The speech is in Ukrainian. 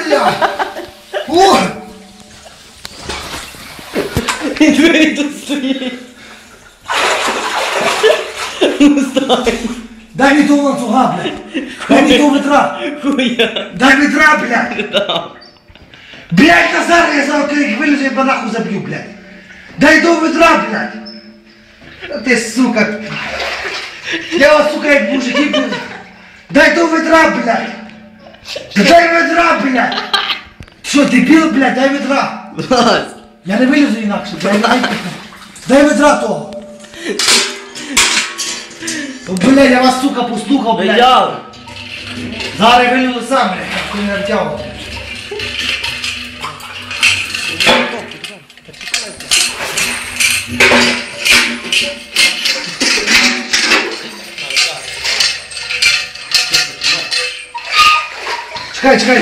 бля! Ой! І двері тут стоїть. Не знаю. Дай мені того ланцюга, блядь! Дай мені того ведра! Хуя. Дай ведра, блядь! Да. Блядь, Назар, я зараз як вилежу, я нахуй заб'ю, блядь! Дай того ведра, блядь! А ти, сука! Я вас, сука, як мужики, блядь! Дай того ведра, блядь! Та дай ведра, блядь! Що, дебіл, блядь, дай ведра! Вась. Я не вилізу інакше, дай ведра того! О, блядь, я вас, сука, послухав, блядь! Я. Зараз я вилізу сам, блядь, як ти не втягав. Чекай, чекай!